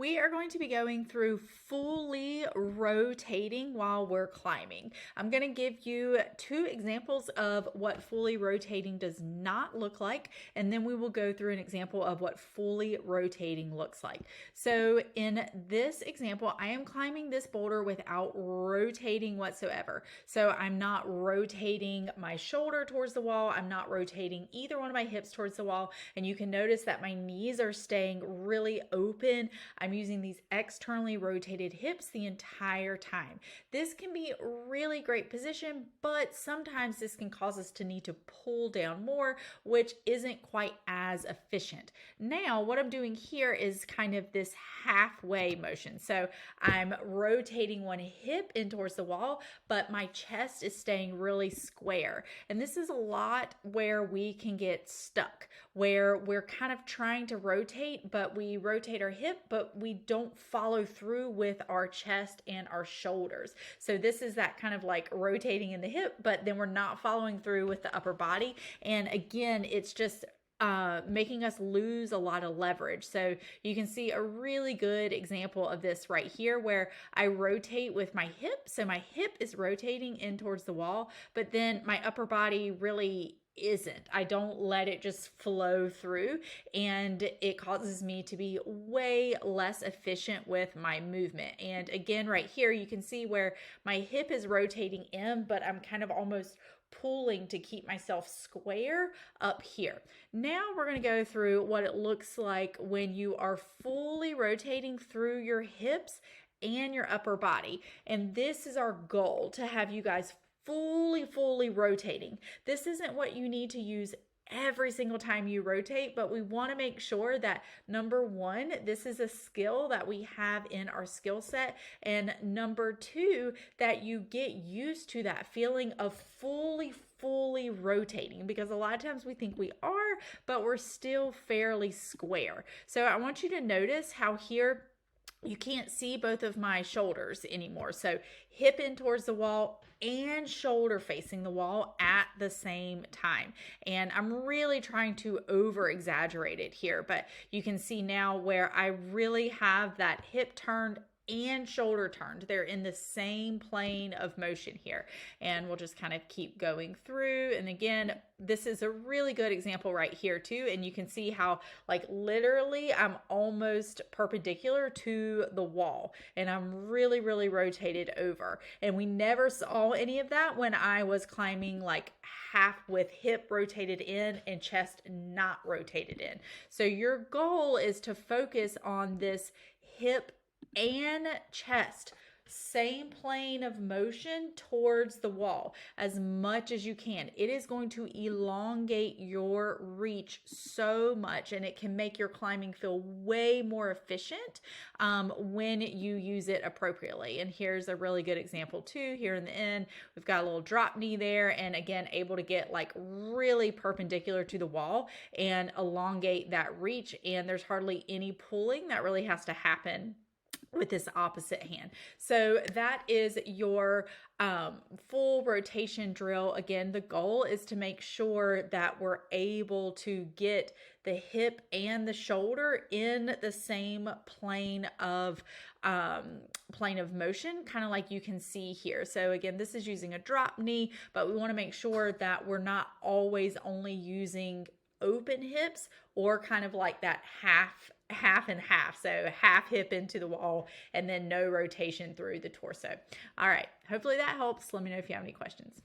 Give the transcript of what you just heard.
We are going to be going through fully rotating while we're climbing. I'm going to give you two examples of what fully rotating does not look like, and then we will go through an example of what fully rotating looks like. So in this example, I am climbing this boulder without rotating whatsoever. So I'm not rotating my shoulder towards the wall. I'm not rotating either one of my hips towards the wall. And you can notice that my knees are staying really open. I'm using these externally rotated hips the entire time. This can be a really great position, but sometimes this can cause us to need to pull down more, which isn't quite as efficient. Now, what I'm doing here is kind of this halfway motion. So I'm rotating one hip in towards the wall, but my chest is staying really square. And this is a lot where we can get stuck, where we're kind of trying to rotate, but we rotate our hip, but we don't follow through with our chest and our shoulders. So this is that kind of like rotating in the hip, but then we're not following through with the upper body. And again, it's just making us lose a lot of leverage. So you can see a really good example of this right here where I rotate with my hip. So my hip is rotating in towards the wall, but then my upper body really isn't. I don't let it just flow through, and it causes me to be way less efficient with my movement. And again, right here, you can see where my hip is rotating in, but I'm kind of almost pulling to keep myself square up here. Now we're going to go through what it looks like when you are fully rotating through your hips and your upper body. And this is our goal, to have you guys fully rotating. This isn't what you need to use every single time you rotate, but we want to make sure that number one, this is a skill that we have in our skill set, and number two, that you get used to that feeling of fully rotating, because a lot of times we think we are, but we're still fairly square. So I want you to notice how here you can't see both of my shoulders anymore. So hip in towards the wall and shoulder facing the wall at the same time. And I'm really trying to over exaggerate it here, but you can see now where I really have that hip turned and shoulder turned. They're in the same plane of motion here. And we'll just kind of keep going through. And again, this is a really good example right here too. And you can see how like literally I'm almost perpendicular to the wall, and I'm really rotated over. And we never saw any of that when I was climbing like half with hip rotated in and chest not rotated in. So your goal is to focus on this hip and chest, same plane of motion towards the wall as much as you can. It is going to elongate your reach so much, and it can make your climbing feel way more efficient when you use it appropriately. And here's a really good example too. Here in the end, we've got a little drop knee there, and again, able to get like really perpendicular to the wall and elongate that reach. And there's hardly any pulling that really has to happen with this opposite hand. So that is your full rotation drill. Again, the goal is to make sure that we're able to get the hip and the shoulder in the same plane of motion, kind of like you can see here. So again, this is using a drop knee, but we want to make sure that we're not always only using open hips, or kind of like that half and half. So half hip into the wall and then no rotation through the torso. All right. Hopefully that helps. Let me know if you have any questions.